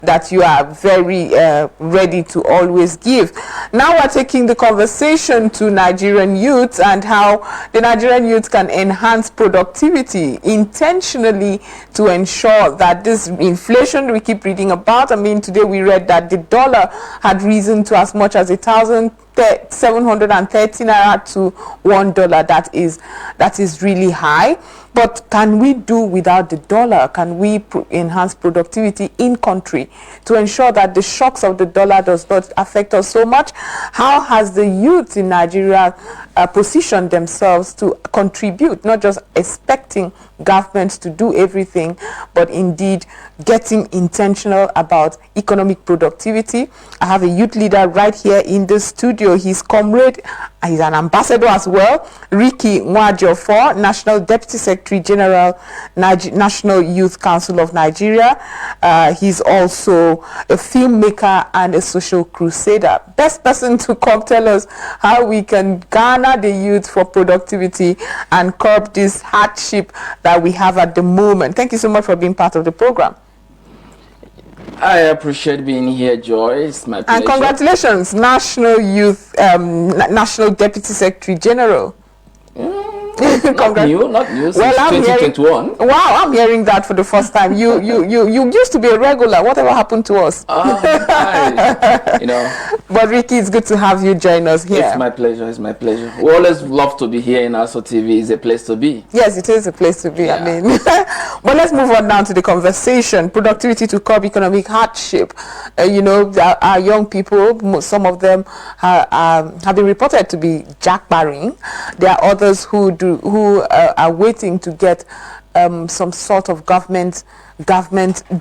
that you are very ready to always give. Now we're taking the conversation to Nigerian youths and how the Nigerian youth can enhance productivity intentionally to ensure that this inflation we keep reading about. I mean, today we read that the dollar had risen to as much as 1,730 naira to $1. That is really high. But can we do without the dollar? Can we enhance productivity in country to ensure that the shocks of the dollar does not affect us so much? How has the youth in Nigeria positioned themselves to contribute, not just expecting governments to do everything, but indeed getting intentional about economic productivity? I have a youth leader right here in the studio. He's Comrade, he's an ambassador as well, Rikki Nwajiofor, National Deputy Secretary General, National Youth Council of Nigeria. He's also a filmmaker and a social crusader. Best person to come tell us how we can garner the youth for productivity and curb this hardship that we have at the moment. Thank you so much for being part of the program. I appreciate being here, Joy. It's my pleasure. And congratulations, National Youth, National Deputy Secretary General. Not new, since 2021. Wow, I'm hearing that for the first time. You used to be a regular. Whatever happened to us? You know. But Rikki, it's good to have you join us here. It's my pleasure. It's my pleasure. We always love to be here in Aso TV. It's a place to be. Yes, it is a place to be. Yeah. I mean, but let's move on now to the conversation. Productivity to curb economic hardship. You know, our young people, some of them have been reported to be jackbarring. There are others who are waiting to get some sort of government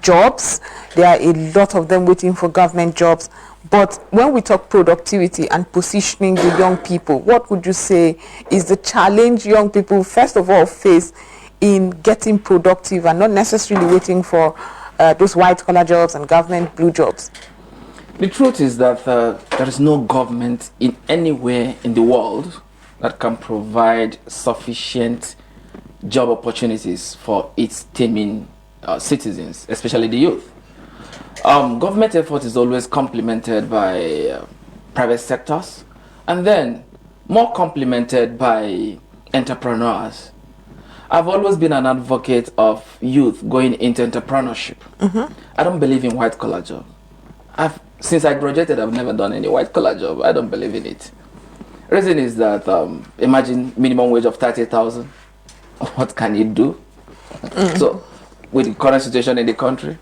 jobs. There are a lot of them waiting for government jobs. But when we talk productivity and positioning the young people, what would you say is the challenge young people first of all face in getting productive and not necessarily waiting for those white-collar jobs and government blue jobs? The truth is that there is no government in anywhere in the world that can provide sufficient job opportunities for its teeming citizens, especially the youth. Government effort is always complemented by private sectors, and then more complemented by entrepreneurs. I've always been an advocate of youth going into entrepreneurship. I don't believe in white-collar job. Since I graduated, I've never done any white-collar job. I don't believe in it. Reason is that imagine minimum wage of 30,000. What can it do? So, with the current situation in the country,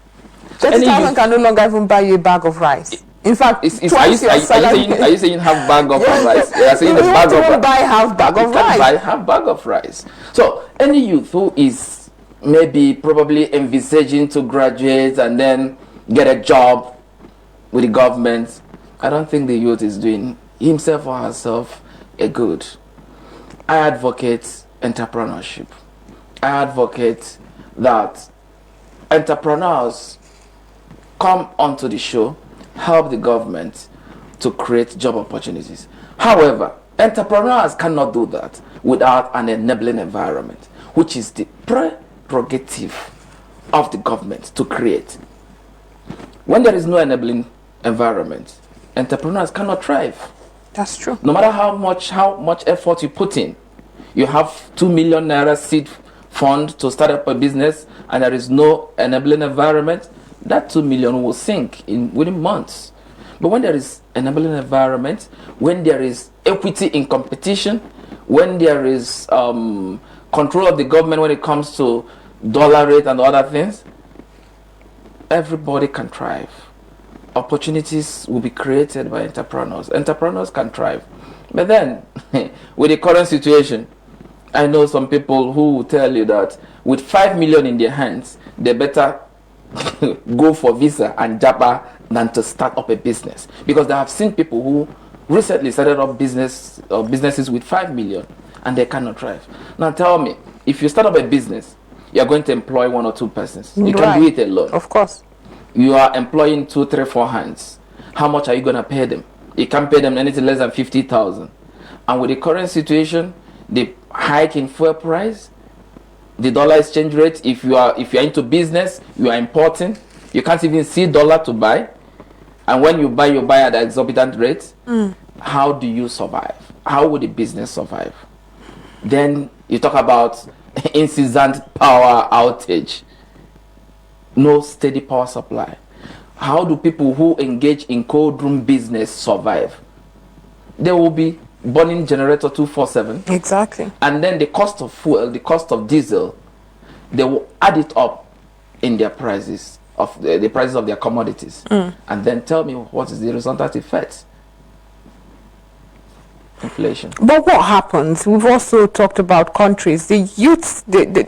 30,000 can no longer even buy you a bag of rice. In fact, twice your salary. Are you saying half bag of rice? Yeah, saying you the bag of rice. Buy half bag of rice. Buy half bag of rice. So, any youth who is maybe probably envisaging to graduate and then get a job with the government, I don't think the youth is doing himself or herself a good. I advocate entrepreneurship. I advocate that entrepreneurs come onto the show, help the government to create job opportunities. However, entrepreneurs cannot do that without an enabling environment, which is the prerogative of the government to create. When there is no enabling environment, entrepreneurs cannot thrive. That's true. No matter how much effort you put in, you have 2 million naira seed fund to start up a business, and there is no enabling environment, that 2 million will sink within months. But when there is enabling environment, when there is equity in competition, when there is control of the government when it comes to dollar rate and other things, everybody can thrive. Opportunities will be created by entrepreneurs. Entrepreneurs can thrive. But then, with the current situation, I know some people who will tell you that with 5 million in their hands, they better go for visa and japa than to start up a business. Because they have seen people who recently started up businesses with 5 million and they cannot thrive. Now tell me, if you start up a business, you are going to employ 1 or 2 persons. You can do it alone. Of course. You are employing 2, 3, 4 hands. How much are you going to pay them? You can't pay them anything less than 50,000. And with the current situation, the hike in fuel price, the dollar exchange rate, if you are into business, you are importing, You can't even see dollar to buy. And when you buy at an exorbitant rate. How do you survive? How would the business survive? Then you talk about incessant power outage. No steady power supply. How do people who engage in cold room business survive? They will be burning generator 247. Exactly. And then the cost of fuel, the cost of diesel, they will add it up in their prices, of the prices of their commodities. And then tell me what is the resultant effect? Inflation. But what happens? We've also talked about countries, the youth,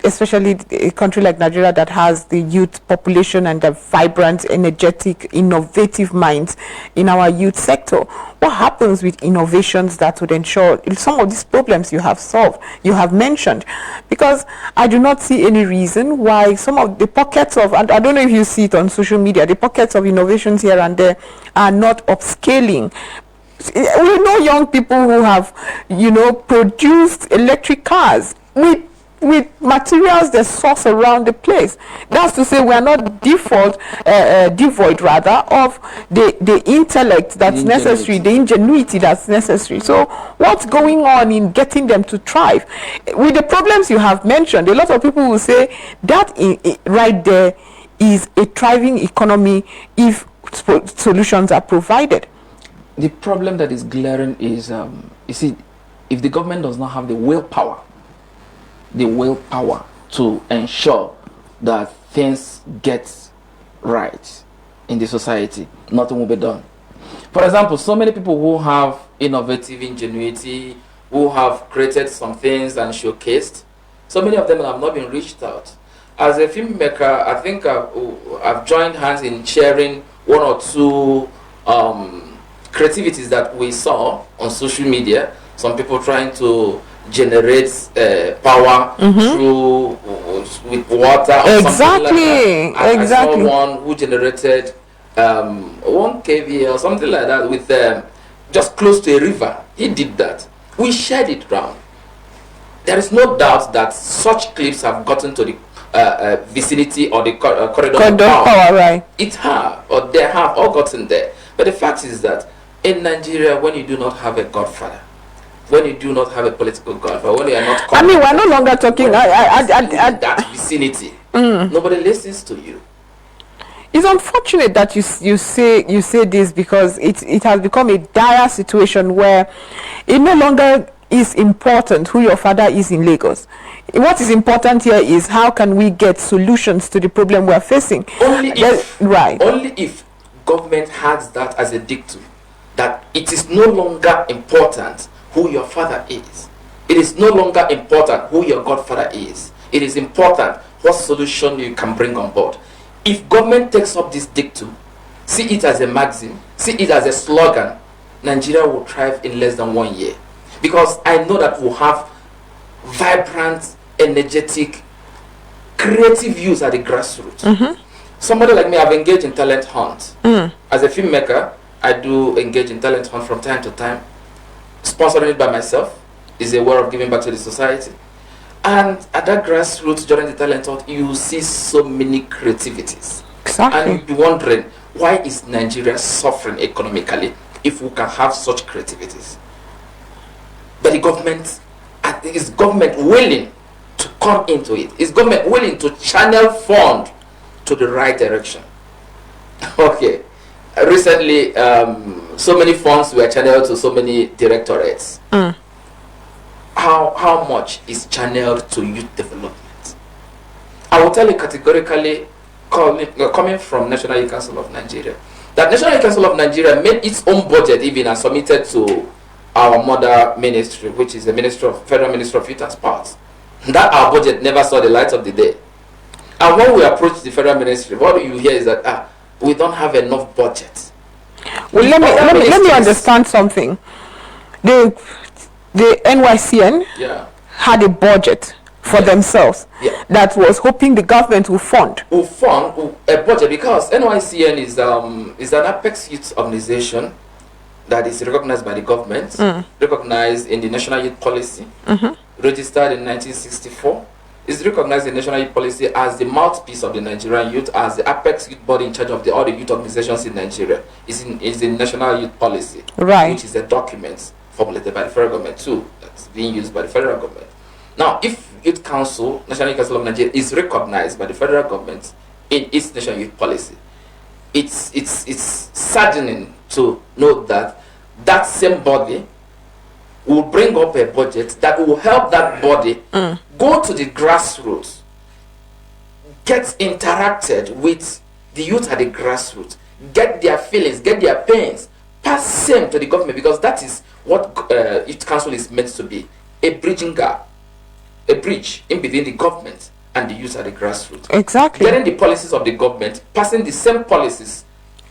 especially a country like Nigeria that has the youth population and the vibrant, energetic, innovative minds in our youth sector. What happens with innovations that would ensure some of these problems you have solved, you have mentioned? Because I do not see any reason why some of the pockets of, and I don't know if you see it on social media, the pockets of innovations here and there are not upscaling. We know young people who have, produced electric cars with materials they source around the place. That's to say, we are not devoid rather of the intellect that's necessary, the ingenuity that's necessary. So what's going on in getting them to thrive? With the problems you have mentioned, a lot of people will say that right there is a thriving economy if solutions are provided. The problem that is glaring is, you see, if the government does not have the willpower to ensure that things get right in the society, nothing will be done. For example, so many people who have innovative ingenuity, who have created some things and showcased, so many of them have not been reached out. As a filmmaker, I think I've joined hands in sharing one or two creativities that we saw on social media. Some people trying to generate power through with water or something like that. I saw one who generated 1 kVA or something like that with just close to a river. He did that. We shared it round. There is no doubt that such clips have gotten to the vicinity or the corridor of power. Right. It have, or they have all gotten there. But the fact is that in Nigeria, when you do not have a godfather, when you do not have a political godfather, when you are not... I mean, we're no longer talking... that vicinity. Nobody listens to you. It's unfortunate that you say this, because it has become a dire situation where it no longer is important who your father is in Lagos. What is important here is how can we get solutions to the problem we're facing. Only if government has that as a dictum, that it is no longer important who your father is. It is no longer important who your godfather is. It is important what solution you can bring on board. If government takes up this dictum, see it as a maxim, see it as a slogan, Nigeria will thrive in less than 1 year. Because I know that we'll have vibrant, energetic, creative youth at the grassroots. Somebody like me, I've engaged in talent hunt. As a filmmaker, I do engage in talent hunt from time to time. Sponsoring it by myself is a way of giving back to the society. And at that grassroots, during the talent hunt, you see so many creativities. Exactly. And you'll be wondering, why is Nigeria suffering economically if we can have such creativities? But the government, is government willing to come into it? Is government willing to channel fund to the right direction? Okay. Recently, so many funds were channeled to so many directorates. How much is channeled to youth development? I will tell you categorically, coming from National Youth Council of Nigeria, that National Youth Council of Nigeria made its own budget even and submitted to our mother ministry, which is the Federal Ministry of Youth and Sports. That our budget never saw the light of the day. And when we approach the Federal Ministry, what you hear is that we don't have enough budget. Well, let me understand something. The NYCN had a budget for themselves that was hoping the government will fund. Will fund a budget, because NYCN is an apex youth organization that is recognized by the government, recognized in the National Youth Policy, registered in 1964, is recognized in national youth policy as the mouthpiece of the Nigerian youth, as the apex youth body in charge of all the youth organizations in Nigeria. Is in national youth policy, Right. which is a document formulated by the federal government too, that's being used by the federal government. Now, if Youth Council, National Youth Council of Nigeria, is recognized by the federal government in its national youth policy, it's saddening to note that that same body will bring up a budget that will help that body go to the grassroots, get interacted with the youth at the grassroots, get their feelings, get their pains, pass same to the government, because that is what Youth Council is meant to be, a bridging gap, a bridge in between the government and the youth at the grassroots. Exactly. Getting the policies of the government, passing the same policies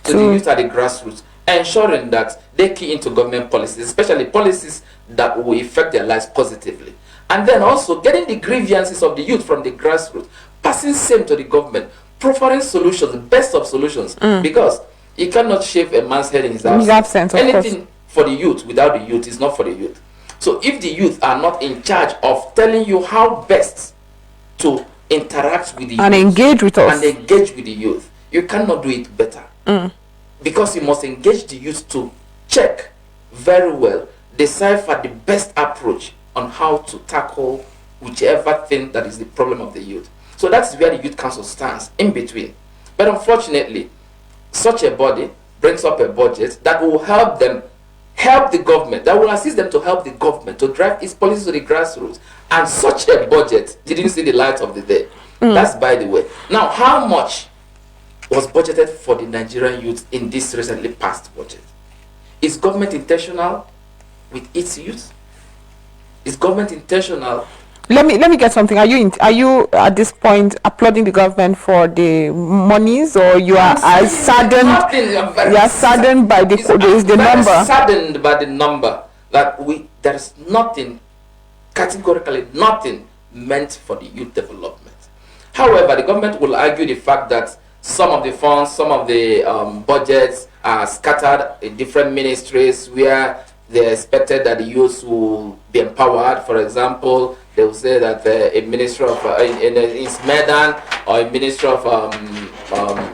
to the youth at the grassroots, ensuring that they key into government policies, especially policies that will affect their lives positively. And then also getting the grievances of the youth from the grassroots, passing same to the government, proffering solutions, the best of solutions, because you cannot shave a man's head in his absence. Anything for the youth without the youth is not for the youth. So if the youth are not in charge of telling you how best to interact with the and youth engage with us and engage with the youth, you cannot do it better. Because you must engage the youth to check very well, decipher the best approach on how to tackle whichever thing that is the problem of the youth. So that's where the Youth Council stands, in between. But unfortunately, such a body brings up a budget that will help them, help the government, that will assist them to help the government to drive its policies to the grassroots. And such a budget didn't see the light of the day. That's by the way. Now, how much was budgeted for the Nigerian youth in this recently passed budget? Is government intentional with its youth? Is government intentional? Let me get something. Are you at this point applauding the government for the monies, or you are as saddened? You are saddened by the number. Saddened by the number that there is nothing, categorically nothing meant for the youth development. However, the government will argue the fact that some of the funds, some of the budgets are scattered in different ministries where they expected that the youth will be empowered. For example, they will say that a ministry of in Medan, or a ministry of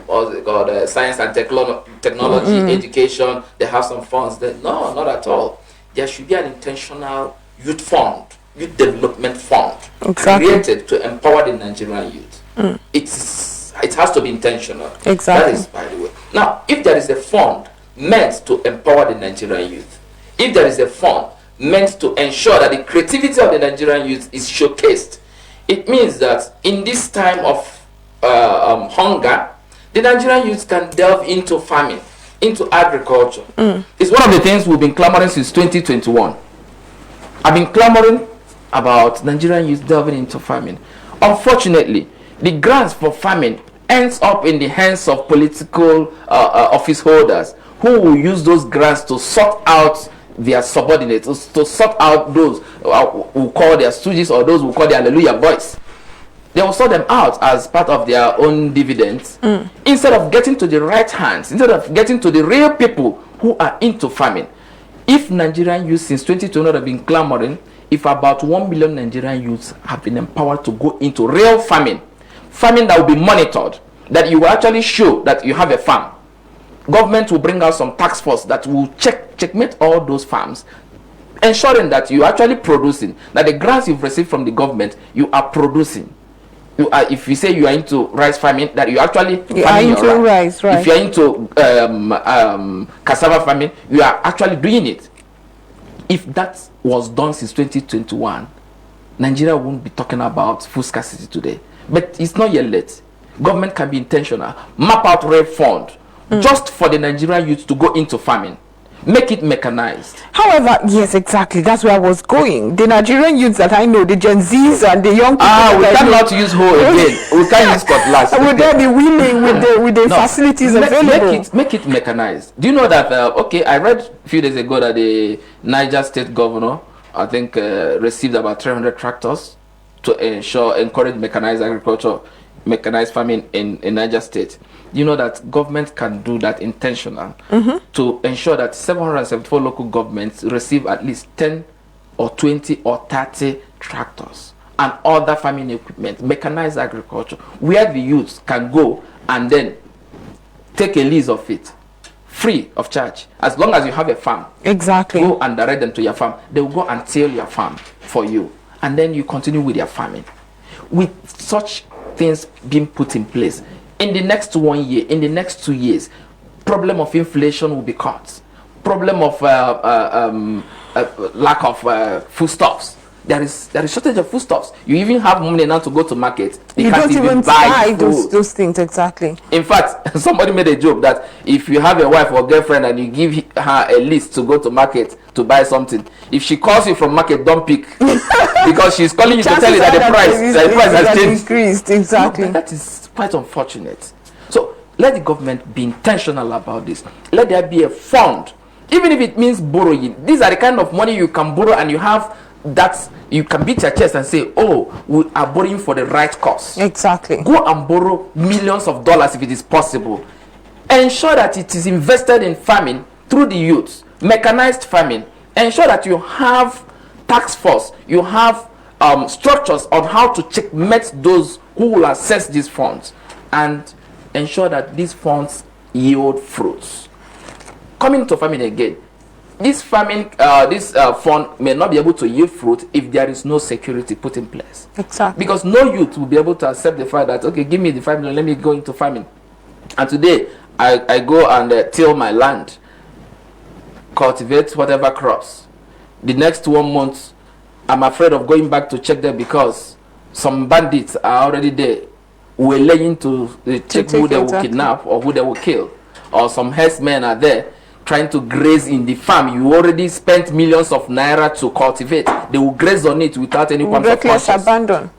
what's it called, science and technology, education, they have some funds. No, not at all. There should be an intentional youth fund, youth development fund, created to empower the Nigerian youth. It has to be intentional. Exactly. That is, by the way. Now, if there is a fund meant to empower the Nigerian youth, if there is a fund meant to ensure that the creativity of the Nigerian youth is showcased, it means that in this time of hunger, the Nigerian youth can delve into farming, into agriculture. It's one of the things we've been clamoring since 2021. I've been clamoring about Nigerian youth delving into farming. Unfortunately, the grants for farming ends up in the hands of political office holders, who will use those grants to sort out their subordinates, to sort out those who call their stooges, or those who call their hallelujah boys. They will sort them out as part of their own dividends, instead of getting to the right hands, instead of getting to the real people who are into farming. If Nigerian youth since 2020 have been clamoring, if about 1 million Nigerian youths have been empowered to go into real farming that will be monitored, that you will actually show that you have a farm. Government will bring out some task force that will checkmate all those farms, ensuring that you are actually producing, that the grants you've received from the government, you are producing. You are, if you say you are into rice farming, that you actually farming your rice. Right. If you are into cassava farming, you are actually doing it. If that was done since 2021, Nigeria won't be talking about food scarcity today. But it's not yet late. Government can be intentional. Map out real fund just for the Nigerian youth to go into farming. Make it mechanized. However, yes, exactly. That's where I was going. The Nigerian youths that I know, the Gen Zs and the young people. We cannot use hoe again. We can't use cutlass. Would they be willing with the facilities available? Make it mechanized. Do you know that? I read a few days ago that the Niger State Governor, I think, received about 300 tractors to encourage mechanized agriculture, mechanized farming in Niger State. You know that government can do that intentional to ensure that 774 local governments receive at least 10 or 20 or 30 tractors. and other farming equipment, mechanized agriculture, where the youths can go and then take a lease of it, free of charge, as long as you have a farm. Exactly. Go and direct them to your farm. They will go and till your farm for you, and then you continue with your farming. With such things being put in place, in the next 1 year, in the next 2 years, problem of inflation will be cut. Problem of lack of foodstuffs. There is shortage of foodstuffs. You even have money now to go to market. You can't don't even buy those things, exactly. In fact, somebody made a joke that if you have a wife or girlfriend and you give her a list to go to market to buy something, if she calls you from market, don't pick because she's calling you to tell you that the price has changed. Increased, exactly. No, that is quite unfortunate. So let the government be intentional about this. Let there be a fund, even if it means borrowing. These are the kind of money you can borrow, and you have that you can beat your chest and say, oh, we are borrowing for the right cause. Exactly. Go and borrow millions of dollars if it is possible. Ensure that it is invested in farming through the youth, mechanized farming. Ensure that you have task force, you have structures on how to checkmate those who will access these funds, and ensure that these funds yield fruits. Coming to farming again, this farming, fund may not be able to yield fruit if there is no security put in place. Exactly. Because no youth will be able to accept the fact that, okay, give me the 5 million, let me go into farming. And today, I go and till my land, cultivate whatever crops. The next 1 month, I'm afraid of going back to check them because some bandits are already there. We're laying to check who they will kidnap or who they will kill. Or some herdsmen are there trying to graze in the farm. You already spent millions of naira to cultivate. They will graze on it without any qualms of conscience. Reckless abandon.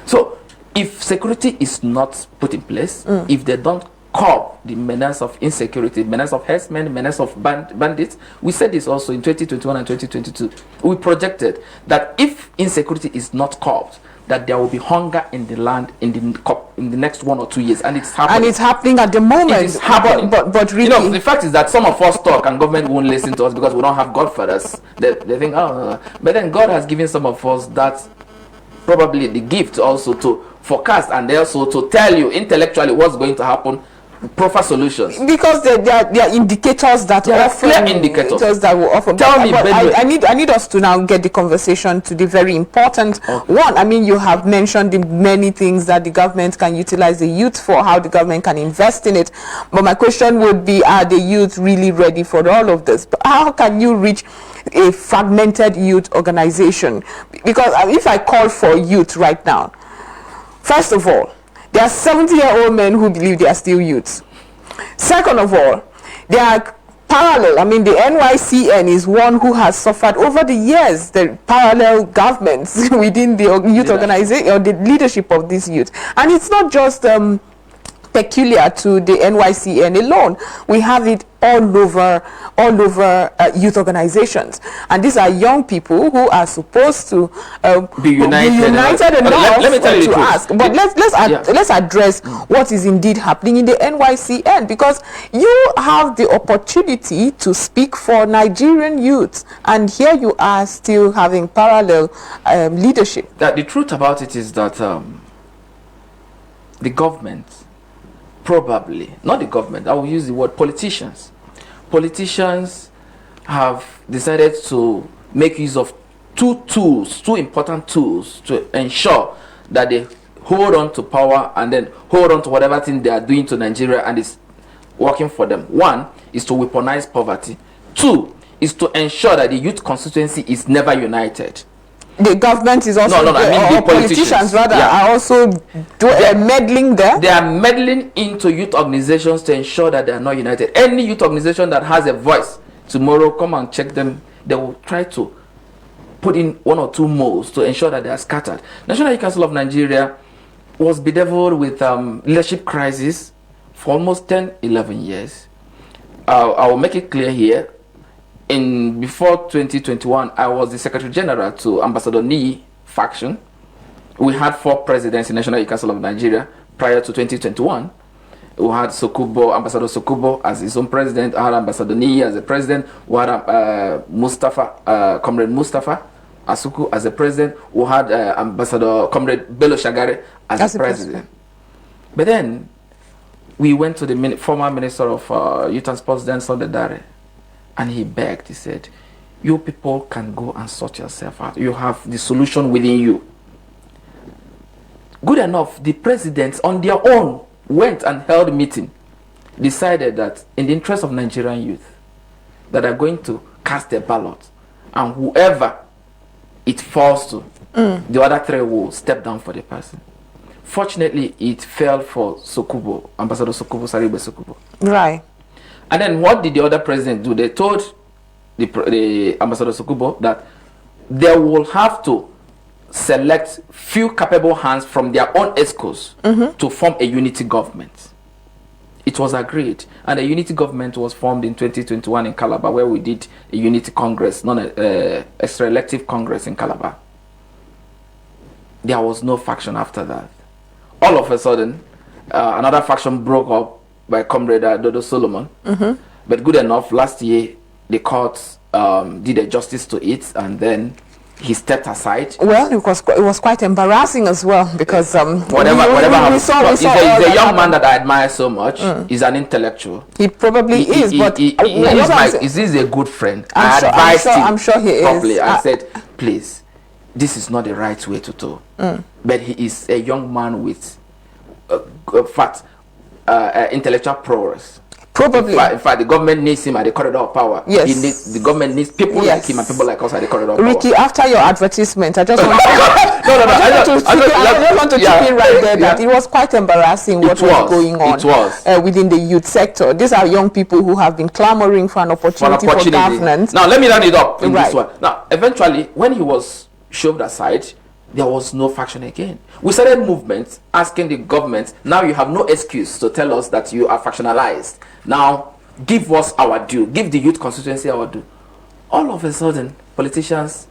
So, if security is not put in place, if they don't curb the menace of insecurity, menace of herdsmen, menace of bandits, we said this also in 2021 and 2022. We projected that if insecurity is not curbed, that there will be hunger in the land in the next 1 or 2 years, and it's happening. And it's happening at the moment. It is happening. But really, you know, the fact is that some of us talk and government won't listen to us because we don't have godfathers. They think, oh, but then God has given some of us that probably the gift also to forecast and also to tell you intellectually what's going to happen. Proper solutions, because they are indicators that often clear indicators that will often. Tell me, I need us to now get the conversation to the very important one. I mean, you have mentioned the many things that the government can utilize the youth for, how the government can invest in it. But my question would be, are the youth really ready for all of this? But how can you reach a fragmented youth organization? Because if I call for youth right now, first of all, there are 70-year-old men who believe they are still youths. Second of all, they are parallel. I mean, the NYCN is one who has suffered over the years the parallel governments within the youth organization or the leadership of these youth. And it's not just peculiar to the NYCN alone. We have it all over youth organizations, and these are young people who are supposed to be united enough let me tell you to ask. But let's address what is indeed happening in the NYCN, because you have the opportunity to speak for Nigerian youth, and here you are still having parallel leadership. That the truth about it is that the government, probably not the government, I will use the word politicians have decided to make use of two important tools to ensure that they hold on to power and then hold on to whatever thing they are doing to Nigeria and it's working for them. One is to weaponize poverty. Two is to ensure that the youth constituency is never united. The government is also I mean the politicians rather are also meddling there. They are meddling into youth organizations to ensure that they are not united. Any youth organization that has a voice, tomorrow come and check them. They will try to put in 1 or 2 moles to ensure that they are scattered. National Youth Council of Nigeria was bedeviled with leadership crisis for almost 10-11 years. I will make it clear here. Before 2021, I was the Secretary General to Ambassador Niyi faction. We had 4 presidents in National Youth Council of Nigeria prior to 2021. We had Ambassador Sokubo as his own president. I had Ambassador Niyi as the president. We had Comrade Mustafa Asuku as the president. We had Ambassador Comrade Bello Shagari as the president. But then we went to the former Minister of Youth and Sports, then Sunday Dare, and he begged. He said, "You people can go and sort yourself out. You have the solution within you." Good enough, the presidents on their own went and held a meeting, decided that in the interest of Nigerian youth, that are going to cast a ballot, and whoever it falls to, the other three will step down for the person. Fortunately, it fell for Sokubo, Ambassador Sokubo, Saribe Sokubo. Right. And then what did the other president do? They told the Ambassador Sokubo that they will have to select few capable hands from their own ESCOs to form a unity government. It was agreed, and a unity government was formed in 2021 in Calabar, where we did a unity congress, not an extra-elective congress in Calabar. There was no faction after that. All of a sudden, another faction broke up by Comrade Dodo Solomon. But good enough, last year the court did a justice to it, and then he stepped aside. Well, it was quite embarrassing as well, because whatever happened. He's a young man that I admire so much. He's an intellectual. He probably is, but is this a good friend? I'm sure he properly. is. I said, please, this is not the right way to do. But he is a young man with intellectual prowess. Probably. In fact, the government needs him at the corridor of power. Yes. The government needs people like him and people like us at the corridor of Rikki, power. after your advertisement, I just want to chip in right there that it was quite embarrassing what was going on within the youth sector. These are young people who have been clamoring for an opportunity for governance. Now, let me round it up in this one. Now, eventually, when he was shoved aside, there was no faction again. We started movements asking the government, now you have no excuse to tell us that you are factionalized. Now, give us our due. Give the youth constituency our due. All of a sudden, politicians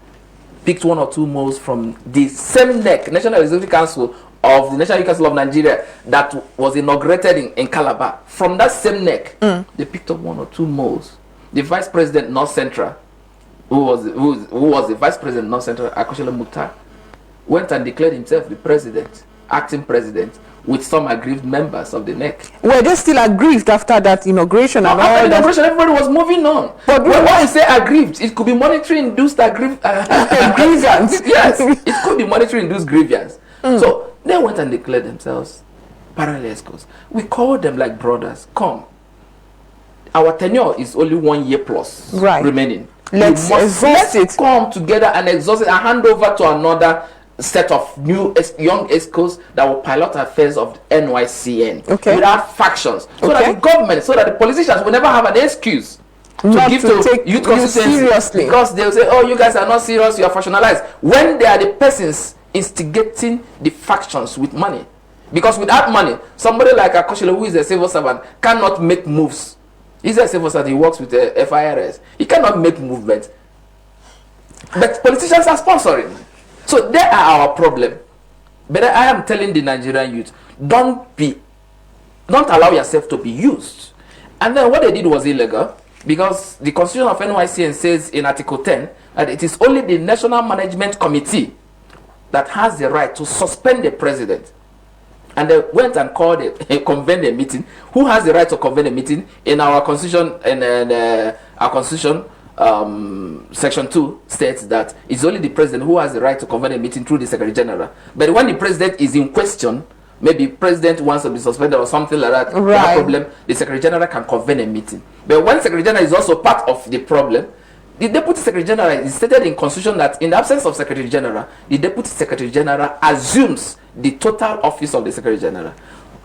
picked one or two moles from the same neck, National Executive Council of the National Youth Council of Nigeria, that was inaugurated in Calabar. From that same neck, they picked up one or two moles. The Vice President North Central, who was the Vice President North Central, Akoshele Mukhtar, went and declared himself the president, acting president, with some aggrieved members of the NEC. Were they still aggrieved after that inauguration? No, after the inauguration, everybody was moving on. But when I say aggrieved, it could be monetary-induced grievance. Yes, it could be monetary-induced grievance. So they went and declared themselves parallel ESCOs. We called them like brothers. Come. Our tenure is only 1 year plus remaining. Let's come together and exhaust it and hand over to another set of new young ESCOs that will pilot affairs of NYCN without factions, so that the government, so that the politicians will never have an excuse to give to youth constituency seriously, because they'll say, oh, you guys are not serious, you are factionalized, when they are the persons instigating the factions with money. Because without money, somebody like Akoshele, who is a civil servant, cannot make moves. He's a civil servant, he works with the FIRS. He cannot make movement. But politicians are sponsoring. So they are our problem. But I am telling the Nigerian youth, don't allow yourself to be used. And then what they did was illegal, because the constitution of NYCN says in Article 10 that it is only the National Management Committee that has the right to suspend the president. And they went and convened a meeting. Who has the right to convene a meeting? In our constitution, our constitution, section 2 states that it's only the president who has the right to convene a meeting through the Secretary General. But when the president is in question, maybe president wants to be suspended or something like that, no problem, the Secretary General can convene a meeting. But when the Secretary General is also part of the problem, the Deputy Secretary General is stated in Constitution that in the absence of Secretary General, the Deputy Secretary General assumes the total office of the Secretary General.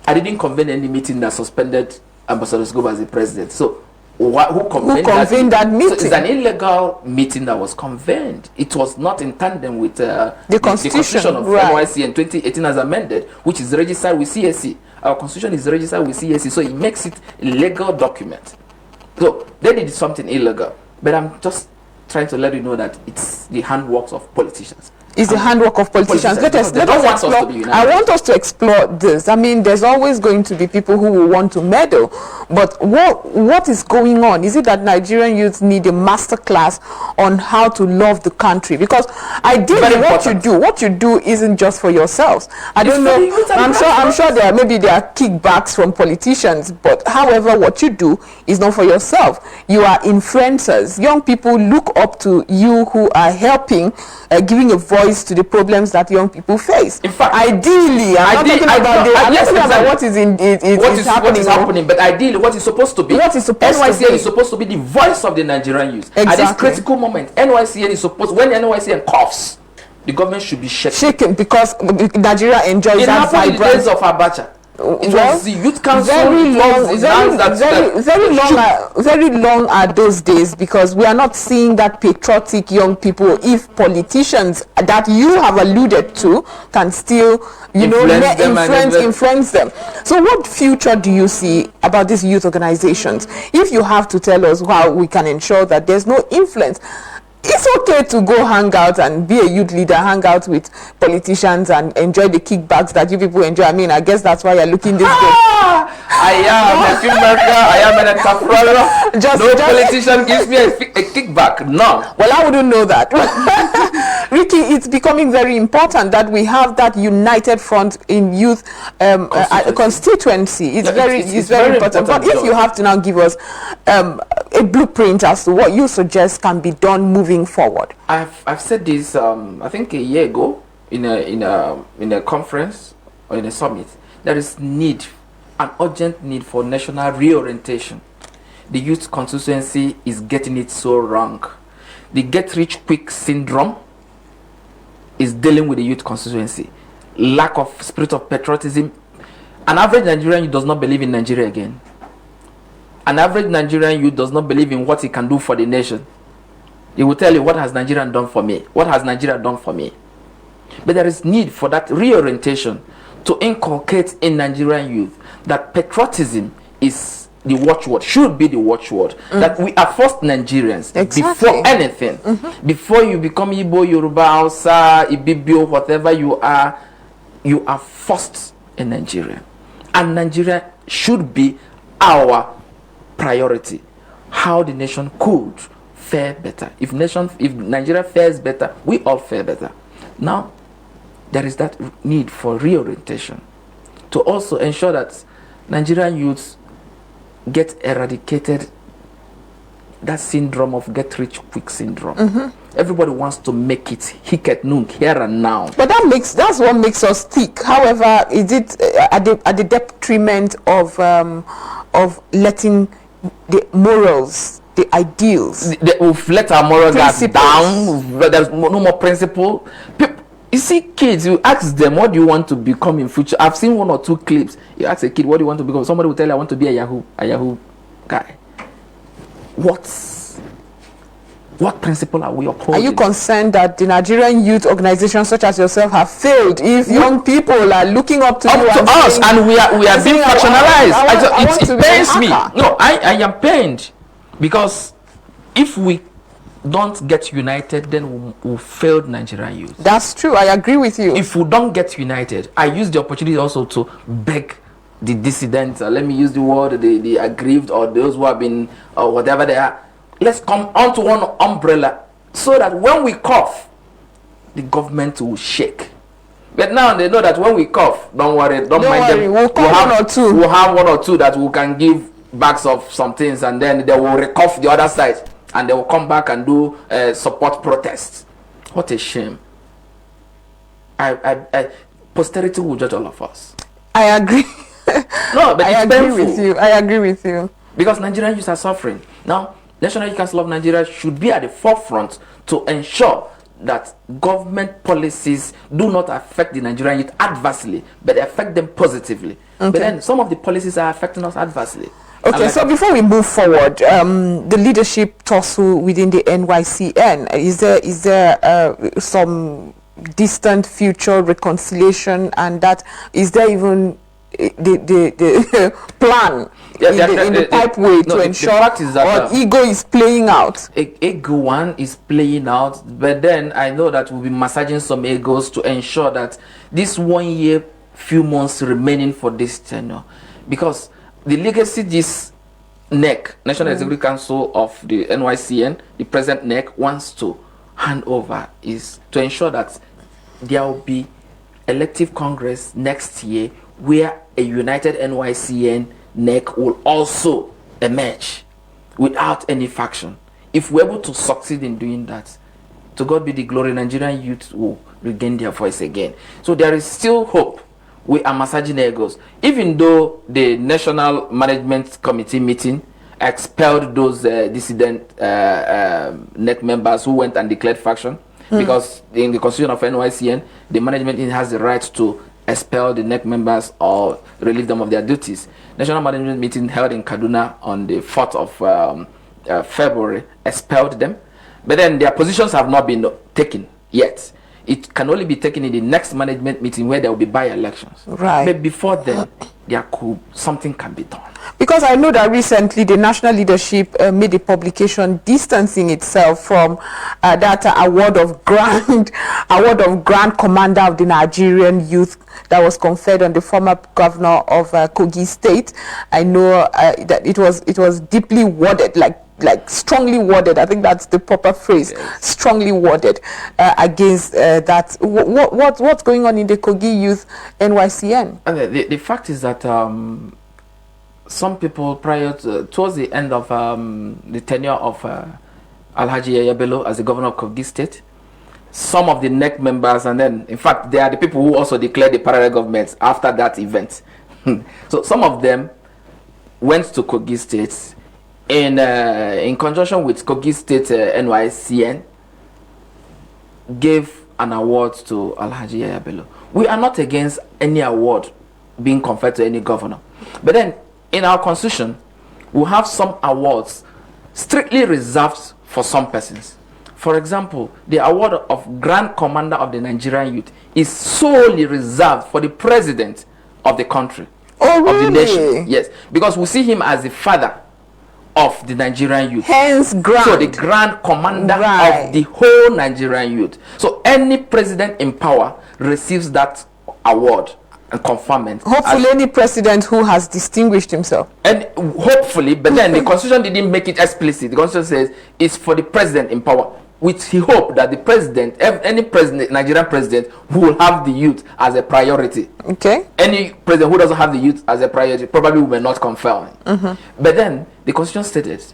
I didn't convene any meeting that suspended Ambassador Scoba as the president. So who convened that meeting? So it's an illegal meeting that was convened. It was not in tandem with the Constitution of NYCN 2018 as amended, which is registered with CAC. Our Constitution is registered with CAC, so it makes it a legal document. So they did something illegal. But I'm just trying to let you know that it's the handworks of politicians. Is the handwork of politicians. Let us explore. I want us to explore this. I mean, there's always going to be people who will want to meddle, but what is going on? Is it that Nigerian youth need a master class on how to love the country? Because ideally, what you do isn't just for yourselves. I don't know. I'm sure there are kickbacks from politicians, but however, what you do is not for yourself. You are influencers. Young people look up to you who are helping, giving a voice to the problems that young people face. In fact, ideally, I'm not talking about what is happening, but ideally, what is supposed to be. NYCN is supposed to be the voice of the Nigerian youth. Exactly. At this critical moment, NYCN is supposed, when NYCN coughs, the government should be shaken because Nigeria enjoys that vibrant. In the days of Abacha. It was the youth council. Very long are those days, because we are not seeing that patriotic young people. If politicians that you have alluded to can still, influence them. So what future do you see about these youth organizations? If you have to tell us how we can ensure that there's no influence. It's okay to go hang out and be a youth leader, hang out with politicians and enjoy the kickbacks that you people enjoy. I mean, I guess that's why you're looking this good. I am a filmmaker, I am an entrepreneur. No politician gives me a kickback. No. Well, I wouldn't know that. Rikki, it's becoming very important that we have that united front in youth constituency. It's very important. But if you have to now give us a blueprint as to what you suggest can be done moving forward. I've said this I think a year ago in a conference or in a summit. There is an urgent need for national reorientation. The youth constituency is getting it so wrong. The get rich quick syndrome is dealing with the youth constituency. Lack of spirit of patriotism. An average Nigerian youth does not believe in Nigeria again. An average Nigerian youth does not believe in what he can do for the nation. He will tell you, what has Nigeria done for me? What has Nigeria done for me? But there is need for that reorientation to inculcate in Nigerian youth that patriotism is the watchword, should be the watchword. That we are first Nigerians before anything. Before you become Igbo, Yoruba, Hausa, Ibibio, whatever you are first a Nigerian. And Nigeria should be our priority. How the nation could fare better. If Nigeria fares better, we all fare better. Now, there is that need for reorientation to also ensure that Nigerian youths get eradicated that syndrome of get rich quick syndrome. Everybody wants to make it hic et nunc, here and now. But that's what makes us tick. However, is it at the detriment of letting the morals, the ideals? We've let our moral guards down. There's no more principle. You see kids, you ask them, what do you want to become in future? I've seen one or two clips. You ask a kid, what do you want to become? Somebody will tell you, I want to be a Yahoo guy. What principle are we upholding? Are you concerned that the Nigerian youth organizations such as yourself have failed if young people are looking up to you and us, and we are being factionalized? It pains me. No, I am pained, because if we don't get united, then we'll fail Nigerian youth. That's true. I agree with you. If we don't get united, I use the opportunity also to beg the dissidents, let me use the word, the aggrieved, or those who have been, or whatever they are, let's come onto one umbrella, so that when we cough, the government will shake. But now they know that when we cough, don't worry, don't mind them. We'll have one or two. We'll have one or two that we can give bags of some things, and then they will recough the other side, and they will come back and do support protests. What a shame. Posterity will judge all of us. I agree. No, but I agree with you. Because Nigerian youth are suffering. Now, National Youth Council of Nigeria should be at the forefront to ensure that government policies do not affect the Nigerian youth adversely, but affect them positively. Okay. But then some of the policies are affecting us adversely. Okay, so before we move forward, the leadership tussle within the NYCN, is there some distant future reconciliation, and that is there even the plan in the pipe way to ensure the fact is that, ego is playing out. Ego one is playing out, but then I know that we'll be massaging some egos to ensure that this 1 year, few months remaining for this tenure, because the legacy this NEC, National Executive Council of the NYCN, the present NEC, wants to hand over is to ensure that there will be elective Congress next year where a united NYCN NEC will also emerge without any faction. If we're able to succeed in doing that, to God be the glory, Nigerian youth will regain their voice again. So there is still hope. We are massaging egos. Even though the National Management Committee meeting expelled those dissident NEC members who went and declared faction, because in the constitution of NYCN, the management has the right to expel the NEC members or relieve them of their duties. National Management meeting held in Kaduna on the 4th of February expelled them, but then their positions have not been taken yet. It can only be taken in the next management meeting where there will be by-elections. Right. But before then, something can be done. Because I know that recently the national leadership made a publication distancing itself from that award of Grand Commander of the Nigerian Youth that was conferred on the former governor of Kogi State. I know that it was deeply worded, like strongly worded. I think that's the proper phrase. Yes. Strongly worded against that. What's going on in the Kogi Youth NYCN? The fact is that some people towards the end of the tenure of Alhaji Yaya Bello as the governor of Kogi State, some of the NEC members, and then in fact they are the people who also declared the parallel governments after that event. So some of them went to Kogi State in conjunction with Kogi State NYCN, gave an award to Alhaji Yaya Bello. We are not against any award being conferred to any governor, but then in our constitution we have some awards strictly reserved for some persons. For example, the award of Grand Commander of the Nigerian Youth is solely reserved for the president of the country. Oh, really? Of the nation. Yes, because we see him as the father of the Nigerian youth. Hence grand. So the Grand Commander of the whole Nigerian youth. So any president in power receives that award and conferment. Hopefully any president who has distinguished himself. And hopefully, but then the constitution didn't make it explicit. The constitution says it's for the president in power, which he hoped that the president, any president, Nigerian president, who will have the youth as a priority. Okay. Any president who doesn't have the youth as a priority probably will not confer. But then the constitution stated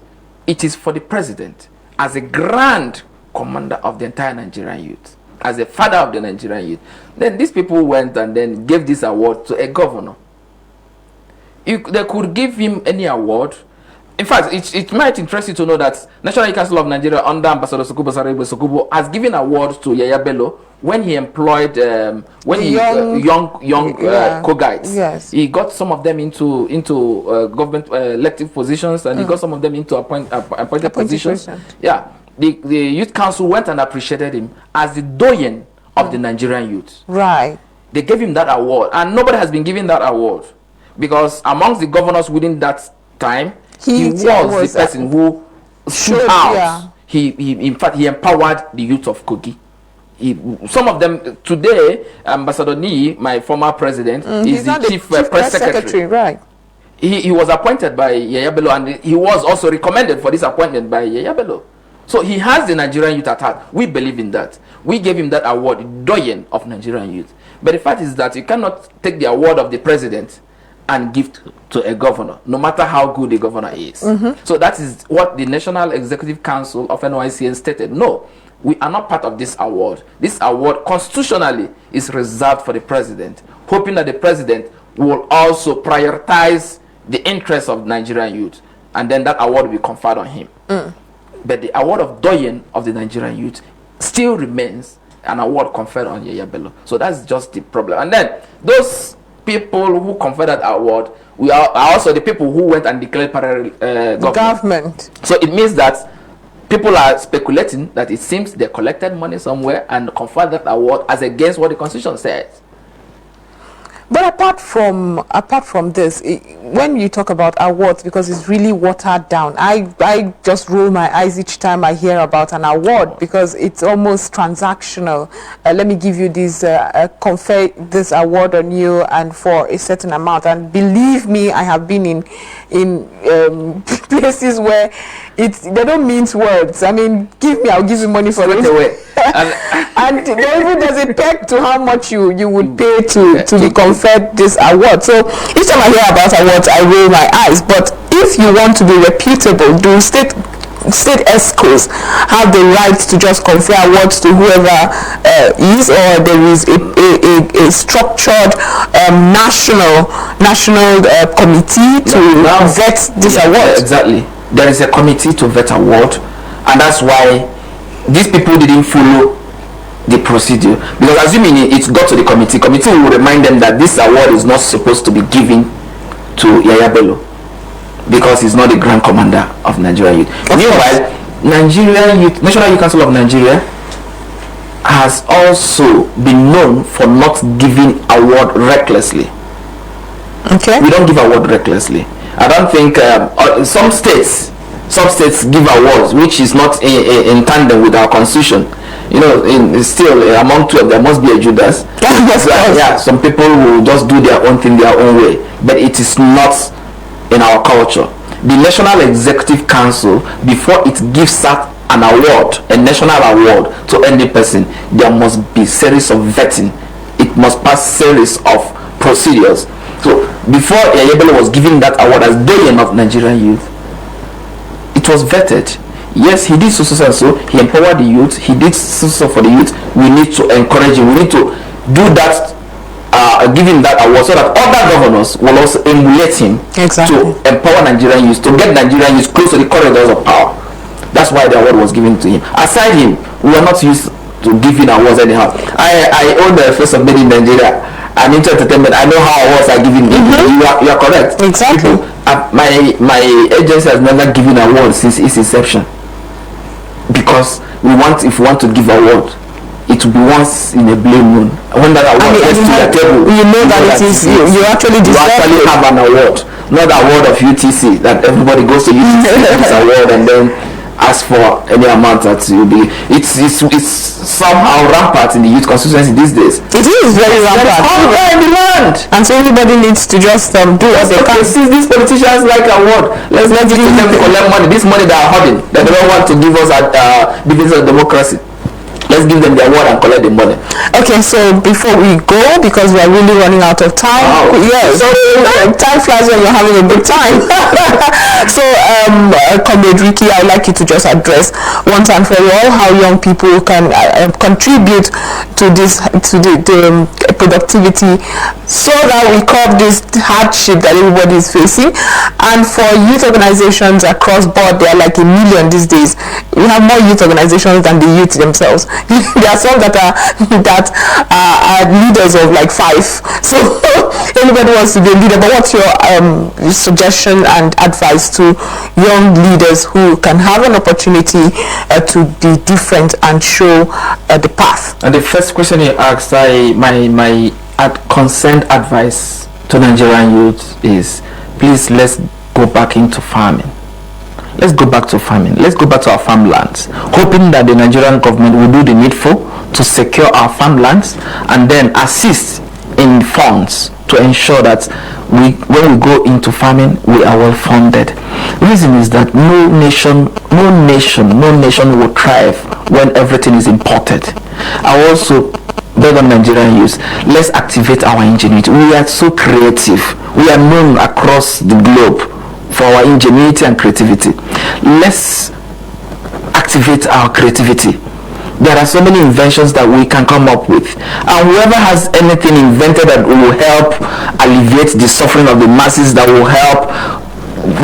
it is for the president as a grand commander of the entire Nigerian youth, as a father of the Nigerian youth. Then these people went and then gave this award to a governor. They could give him any award. In fact, it might interest you to know that National Council of Nigeria under Ambassador Sokubo has given awards to Yaya Bello when he employed young co-guides. Yes. He got some of them into government elective positions, and he got some of them into appointed positions. Yeah, the Youth Council went and appreciated him as the doyen of the Nigerian youth. Right. They gave him that award, and nobody has been given that award because amongst the governors within that time, he was the person who stood out. Yeah. In fact, he empowered the youth of Kogi. Some of them today, Ambassador Nii, my former president, is the chief press secretary. Right. He was appointed by Yaya Bello, and he was also recommended for this appointment by Yaya Bello. So he has the Nigerian youth at heart. We believe in that. We gave him that award, doyen of Nigerian youth. But the fact is that you cannot take the award of the president and give to a governor, no matter how good the governor is. So that is what the National Executive Council of NYCN stated. No, we are not part of this award. This award constitutionally is reserved for the president, hoping that the president will also prioritize the interests of Nigerian youth, and then that award will be conferred on him. But the award of doyen of the Nigerian youth still remains an award conferred on Yaya Bello. So that's just the problem. And then those people who conferred that award are also the people who went and declared parallel government. So it means that people are speculating that it seems they collected money somewhere and conferred that award as against what the constitution says. But apart from this, when you talk about awards, because it's really watered down, I just roll my eyes each time I hear about an award, because it's almost transactional. Let me give you this, confer this award on you and for a certain amount. And believe me, I have been in places where they don't mince words. I mean, give me, I'll give you money for it. And there's a peg to how much you would pay to be conferred this award. So each time I hear about awards, I roll my eyes. But if you want to be reputable, do state ESCOs have the right to just confer awards to whoever is, or there is a structured national committee to vet this award? Exactly. There is a committee to vet award, and that's why these people didn't follow the procedure, because assuming it got to the committee will remind them that this award is not supposed to be given to Yaya Bello, because he's not the Grand Commander of Nigeria Youth. Meanwhile, National Youth Council of Nigeria has also been known for not giving award recklessly. Okay. We don't give award recklessly. I don't think some states give awards which is not in tandem with our constitution. You know, still among two of them must be a Judas. Yeah, some people will just do their own thing their own way, but it is not in our culture. The National Executive Council, before it gives out an award, a national award to any person, there must be series of vetting. It must pass series of procedures. So before Yayebele was given that award as Dean of Nigerian Youth, it was vetted. Yes, he did so and so. He empowered the youth. He did so for the youth. We need to encourage him. We need to do that, give him that award, so that other governors will also emulate him. Exactly. To empower Nigerian youth, to get Nigerian youth close to the corridors of power. That's why the award was given to him. Aside him, we are not used to giving awards anyhow. I own the face of Made in Nigeria and into entertainment. I know how awards are given. You are correct. Exactly. People, my agency has never given awards since its inception, because if we want to give award, it will be once in a blue moon. When that award gets to the table, you know that you actually have an award, not the award of UTC that everybody goes to UTC this award and then ask for any amount that will be. It's somehow rampant in the youth constituency these days. It is very rampant. In the land, and so everybody needs to just do as they can. Since these politicians like award, let's give them to collect money. This money they are hoarding, that they don't want to give us at defense of democracy. Let's give them the award and collect the money. Okay, so before we go, because we are really running out of time. Wow. Yes, time flies when you're having a good time. So, Comrade Rikki, I would like you to just address once and for all how young people can contribute to this, to the productivity, so that we curb this hardship that everybody is facing. And for youth organizations across board, they are like 1 million these days. We have more youth organizations than the youth themselves. There are some that are leaders of like 5. So anybody wants to be a leader. But what's your suggestion and advice to young leaders who can have an opportunity to be different and show the path? And the first question you asked, my concerned advice to Nigerian youth is, please, let's go back into farming. Let's go back to farming. Let's go back to our farmlands, hoping that the Nigerian government will do the needful to secure our farmlands and then assist in funds to ensure that when we go into farming, we are well funded. The reason is that no nation will thrive when everything is imported. I also beg on Nigerian youth, let's activate our ingenuity. We are so creative. We are known across the globe for our ingenuity and creativity. Let's activate our creativity. There are so many inventions that we can come up with, and whoever has anything invented that will help alleviate the suffering of the masses, that will help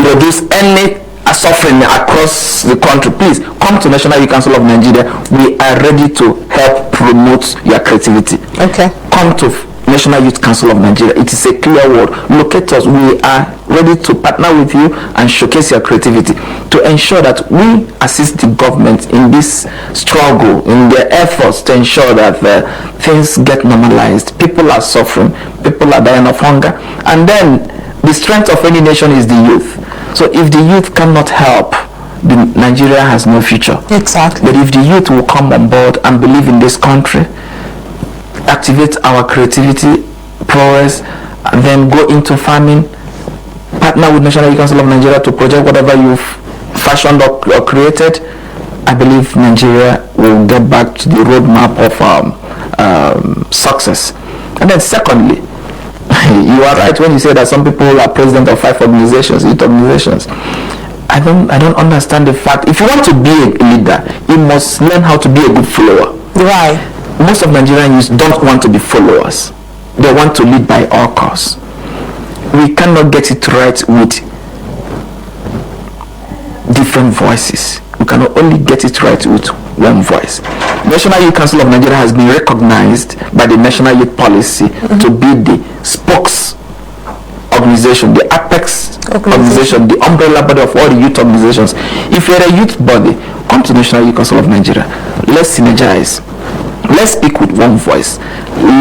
reduce any suffering across the country, please come to National Youth Council of Nigeria. We are ready to help promote your creativity. Okay. Come to National Youth Council of Nigeria. It is a clear word. Locate us. We are ready to partner with you and showcase your creativity to ensure that we assist the government in this struggle, in their efforts to ensure that things get normalized. People are suffering. People are dying of hunger. And then The strength of any nation is the youth. So if the youth cannot help, then Nigeria has no future. Exactly. But if the youth will come on board and believe in this country, activate our creativity, prowess, and then go into farming, partner with National Youth Council of Nigeria to project whatever you've fashioned or created, I believe Nigeria will get back to the roadmap of success. And then secondly, you are right when you say that some people are president of 5 organizations, youth organizations. I don't understand the fact. If you want to be a leader, you must learn how to be a good follower. Right. Most of Nigerian youth don't want to be followers. They want to lead by all costs. We cannot get it right with different voices. We cannot only get it right with one voice. National Youth Council of Nigeria has been recognized by the National Youth Policy to be the spokes organization, the apex organization, the umbrella body of all the youth organizations. If you're a youth body, come to National Youth Council of Nigeria. Let's synergize. Let's speak with one voice.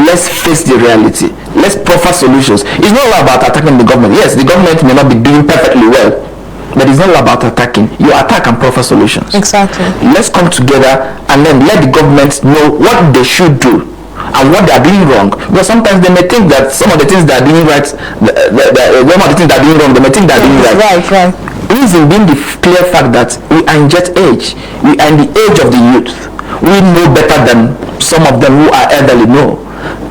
Let's face the reality. Let's proffer solutions. It's not all about attacking the government. Yes, the government may not be doing perfectly well, but it's not all about attacking. You attack and proffer solutions. Exactly. Let's come together and then let the government know what they should do and what they are doing wrong. Because sometimes they may think that some of the things they are doing right, some of the things they are doing wrong, they may think they are doing right. Right. Reason being the clear fact that we are in jet age. We are in the age of the youth. We know better than some of them who are elderly know.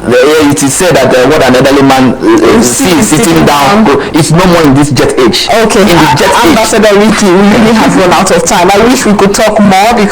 It is said that what an elderly man sees sitting down, it's no more in this jet age. Okay, in the jet Ambassador Rikki, we really have run out of time. I wish we could talk more because